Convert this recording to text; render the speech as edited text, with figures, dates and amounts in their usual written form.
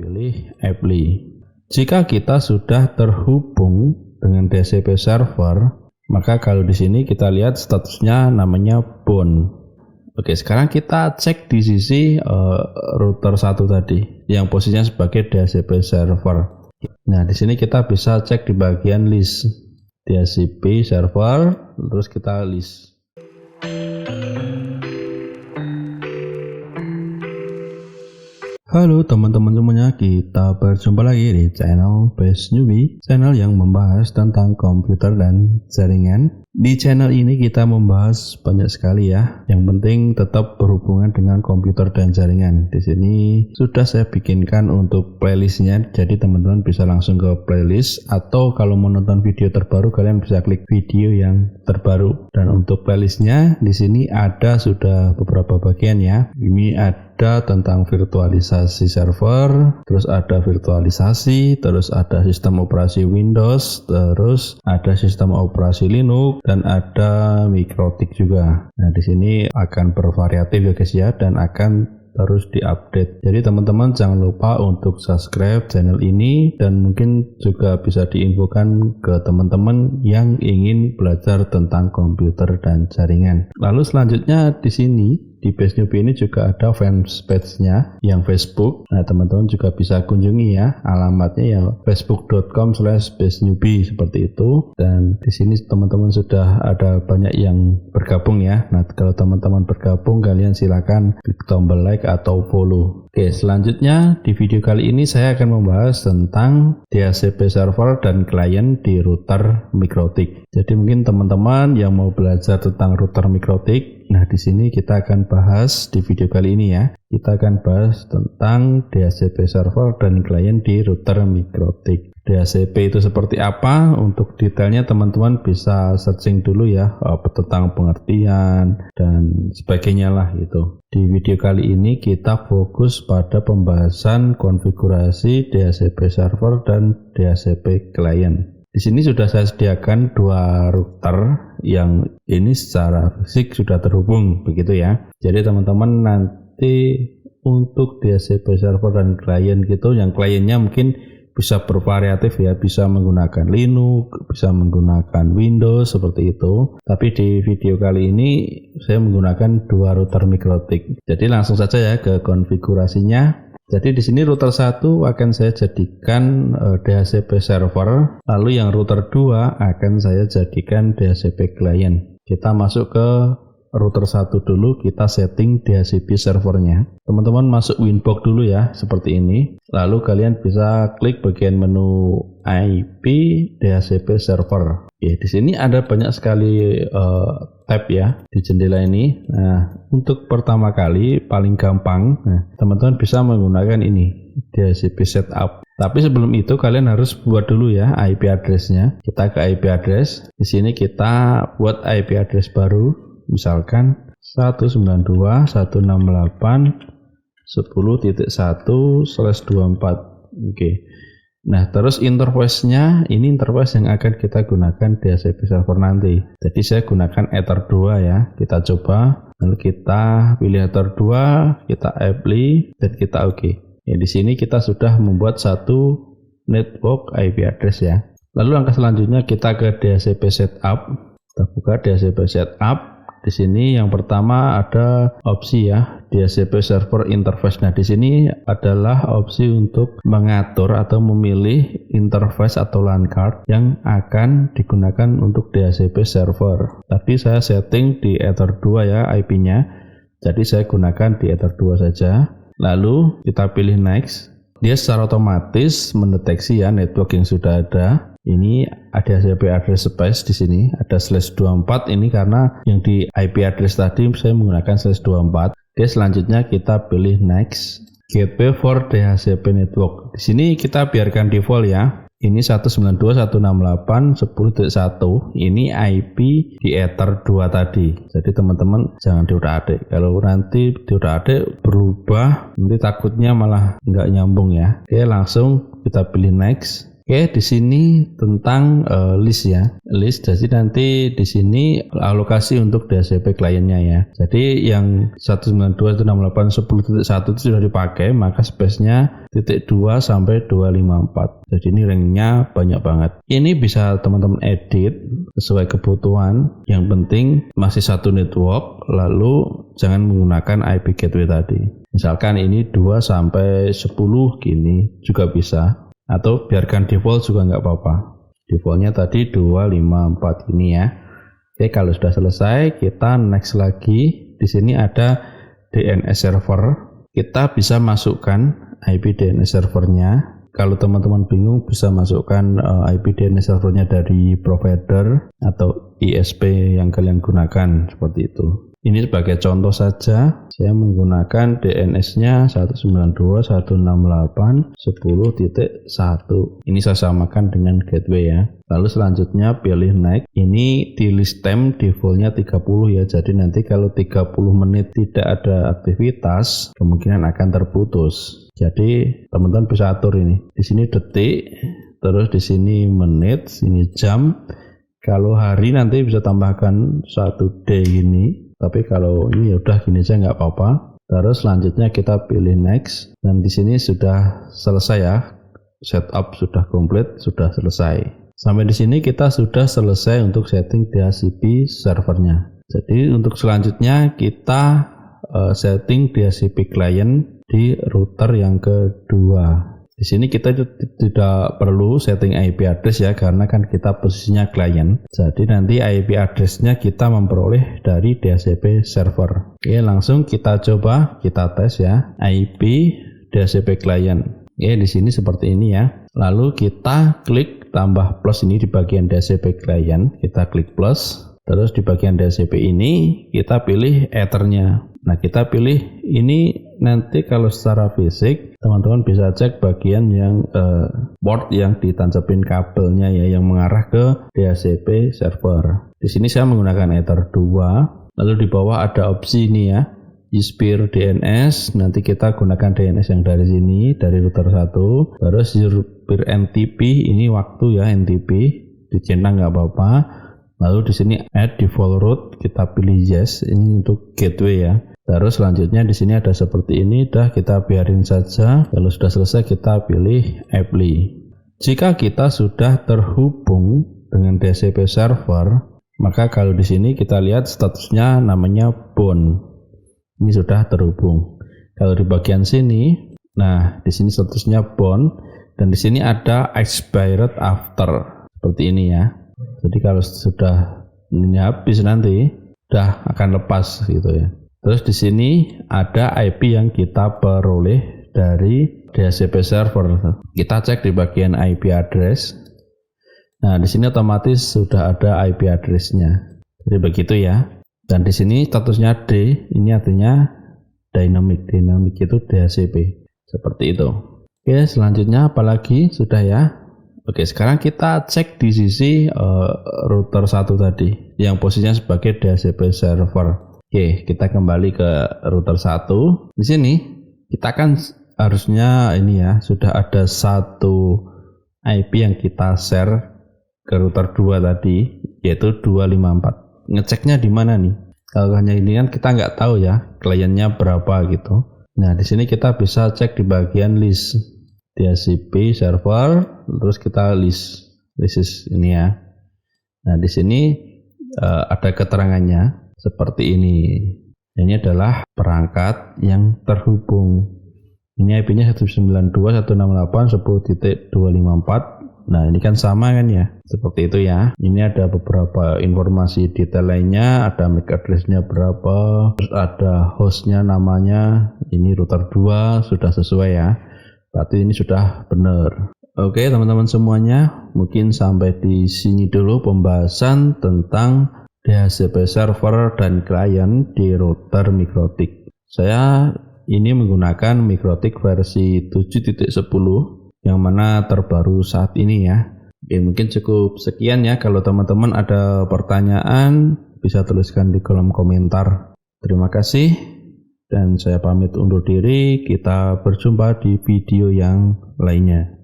pilih apply. Jika kita sudah terhubung dengan DHCP server, maka kalau di sini kita lihat statusnya namanya bound. Oke, sekarang kita cek di sisi router 1 tadi yang posisinya sebagai DHCP server. Nah, di sini kita bisa cek di bagian list DHCP server, terus kita list. Halo teman-teman semuanya, kita berjumpa lagi di channel Best Newbie, channel yang membahas tentang komputer dan jaringan. Di channel ini kita membahas banyak sekali ya, yang penting tetap berhubungan dengan komputer dan jaringan. Di sini sudah saya bikinkan untuk playlistnya, jadi teman-teman bisa langsung ke playlist, atau kalau mau nonton video terbaru kalian bisa klik video yang terbaru. Dan untuk playlistnya di sini ada sudah beberapa bagian ya. Ini ada tentang virtualisasi server, terus ada virtualisasi, terus ada sistem operasi Windows, terus ada sistem operasi Linux, dan ada mikrotik juga. Nah, di sini akan bervariatif ya guys ya, dan akan terus diupdate. Jadi teman-teman jangan lupa untuk subscribe channel ini, dan mungkin juga bisa diinfokan ke teman-teman yang ingin belajar tentang komputer dan jaringan. Lalu selanjutnya di sini di Best Newbie ini juga ada fanpage-nya yang Facebook. Nah, teman-teman juga bisa kunjungi ya, alamatnya ya facebook.com/bestnewbie seperti itu. Dan di sini teman-teman sudah ada banyak yang bergabung ya. Nah, kalau teman-teman bergabung, kalian silakan klik tombol like atau follow. Oke, selanjutnya di video kali ini saya akan membahas tentang DHCP server dan klien di router mikrotik. Jadi mungkin teman-teman yang mau belajar tentang router mikrotik, nah di sini kita akan bahas di video kali ini ya. Kita akan bahas tentang DHCP server dan klien di router mikrotik. DHCP itu seperti apa? Untuk detailnya teman-teman bisa searching dulu ya, tentang pengertian dan sebagainya lah gitu. Di video kali ini kita fokus pada pembahasan konfigurasi DHCP server dan DHCP klien. Di sini sudah saya sediakan dua router yang ini secara fisik sudah terhubung begitu ya. Jadi teman-teman nanti untuk DHCP server dan klien gitu, yang kliennya mungkin bisa bervariatif ya, bisa menggunakan Linux, bisa menggunakan Windows seperti itu. Tapi di video kali ini saya menggunakan dua router mikrotik. Jadi langsung saja ya ke konfigurasinya. Jadi di sini router 1 akan saya jadikan DHCP server, lalu yang router 2 akan saya jadikan DHCP klien. Kita masuk ke router 1 dulu, kita setting DHCP servernya. Teman-teman masuk Winbox dulu ya, seperti ini. Lalu kalian bisa klik bagian menu IP DHCP server. Ya, di sini ada banyak sekali tab ya di jendela ini. Nah, untuk pertama kali paling gampang, teman-teman bisa menggunakan ini DHCP setup. Tapi sebelum itu kalian harus buat dulu ya IP address-nya. Kita ke IP address. Di sini kita buat IP address baru. Misalkan 192.168.10.1/24. Oke. Nah, terus interface-nya ini interface yang akan kita gunakan DHCP server nanti. Jadi saya gunakan Ether 2 ya. Kita coba. Lalu kita pilih Ether 2, kita apply dan kita oke. Ya, di sini kita sudah membuat satu network IP address ya. Lalu langkah selanjutnya kita ke DHCP setup. Kita buka DHCP setup. Di sini yang pertama ada opsi ya, DHCP server interface. Nah, di sini adalah opsi untuk mengatur atau memilih interface atau LAN card yang akan digunakan untuk DHCP server. Tapi saya setting di Ether 2 ya IP-nya. Jadi saya gunakan di Ether 2 saja. Lalu kita pilih next. Dia secara otomatis mendeteksi ya network yang sudah ada. Ini ada DHCP address space di sini, ada /24 ini karena yang di IP address tadi saya menggunakan /24. Oke, selanjutnya kita pilih next. Gateway for DHCP network. Di sini kita biarkan default ya. Ini 192.168.10.1. Ini IP di Ether 2 tadi. Jadi teman-teman jangan diutak-atik. Kalau nanti diutak-atik berubah, nanti takutnya malah nggak nyambung ya. Oke, langsung kita pilih next. Oke, di sini tentang list ya. List, jadi nanti di sini alokasi untuk DHCP kliennya ya. Jadi yang 192.168.10.1 itu sudah dipakai, maka space-nya .2 sampai 254. Jadi ini ranknya banyak banget. Ini bisa teman-teman edit sesuai kebutuhan. Yang penting masih satu network, lalu jangan menggunakan IP gateway tadi. Misalkan ini 2 sampai 10 gini juga bisa. Atau biarkan default juga nggak apa-apa. Defaultnya tadi 254 ini ya. Oke, kalau sudah selesai kita next lagi. Di sini ada DNS server. Kita bisa masukkan IP DNS servernya. Kalau teman-teman bingung bisa masukkan IP DNS servernya dari provider atau ISP yang kalian gunakan seperti itu. Ini sebagai contoh saja, saya menggunakan DNS-nya 192.168.10.1. Ini saya samakan dengan gateway ya. Lalu selanjutnya pilih next. Ini di list time defaultnya 30 ya. Jadi nanti kalau 30 menit tidak ada aktivitas, kemungkinan akan terputus. Jadi teman-teman bisa atur ini. Di sini detik, terus di sini menit, sini jam. Kalau hari nanti bisa tambahkan 1 day ini. Tapi kalau ini udah gini aja nggak apa-apa. Terus selanjutnya kita pilih next, dan di sini sudah selesai ya. Setup sudah komplit, sudah selesai. Sampai di sini kita sudah selesai untuk setting DHCP servernya. Jadi untuk selanjutnya kita setting DHCP client di router yang kedua. Di sini kita tidak perlu setting IP address ya, karena kan kita posisinya klien. Jadi nanti IP address-nya kita memperoleh dari DHCP server. Oke, langsung kita coba, kita tes ya. IP DHCP client. Oke, di sini seperti ini ya. Lalu kita klik tambah plus ini di bagian DHCP client. Kita klik plus. Terus di bagian DHCP ini kita pilih Ether-nya. Nah, kita pilih ini nanti kalau secara fisik teman-teman bisa cek bagian yang port yang ditancapin kabelnya ya, yang mengarah ke DHCP server. Di sini saya menggunakan Ether 2. Lalu di bawah ada opsi ini ya, use peer DNS. Nanti kita gunakan DNS yang dari sini, dari router 1. Terus use peer NTP, ini waktu ya NTP, dicentang nggak apa-apa. Lalu di sini add default route, kita pilih yes, ini untuk gateway ya. Terus selanjutnya di sini ada seperti ini, dah kita biarin saja. Kalau sudah selesai kita pilih apply. Jika kita sudah terhubung dengan DHCP server, maka kalau di sini kita lihat statusnya namanya bound. Ini sudah terhubung. Kalau di bagian sini, nah di sini statusnya bound, dan di sini ada expired after, seperti ini ya. Jadi kalau sudah ini habis nanti udah akan lepas gitu ya. Terus di sini ada IP yang kita peroleh dari DHCP server. Kita cek di bagian IP address. Nah, di sini otomatis sudah ada IP address-nya. Jadi begitu ya. Dan di sini statusnya D, ini artinya dynamic. Dynamic itu DHCP. Seperti itu. Oke, selanjutnya apalagi sudah ya. Oke, sekarang kita cek di sisi router 1 tadi yang posisinya sebagai DHCP server. Oke, kita kembali ke router 1. Di sini kita kan harusnya ini ya, sudah ada satu IP yang kita share ke router 2 tadi, yaitu 254. Ngeceknya di mana nih? Kalau hanya ini kan kita nggak tahu ya kliennya berapa gitu. Nah, di sini kita bisa cek di bagian list DHCP server, terus kita list ini ya. Nah, di sini ada keterangannya seperti ini. Ini adalah perangkat yang terhubung. Ini IP-nya 192.168.10.254. Nah, ini kan sama kan ya, seperti itu ya. Ini ada beberapa informasi detail lainnya, ada MAC address-nya berapa, terus ada host-nya namanya, ini router 2 sudah sesuai ya. Berarti ini sudah benar. Oke teman-teman semuanya, mungkin sampai di sini dulu pembahasan tentang DHCP server dan klien di router Mikrotik. Saya ini menggunakan Mikrotik versi 7.10 yang mana terbaru saat ini ya. Oke, mungkin cukup sekian ya. Kalau teman-teman ada pertanyaan bisa tuliskan di kolom komentar. Terima kasih dan saya pamit undur diri. Kita berjumpa di video yang lainnya.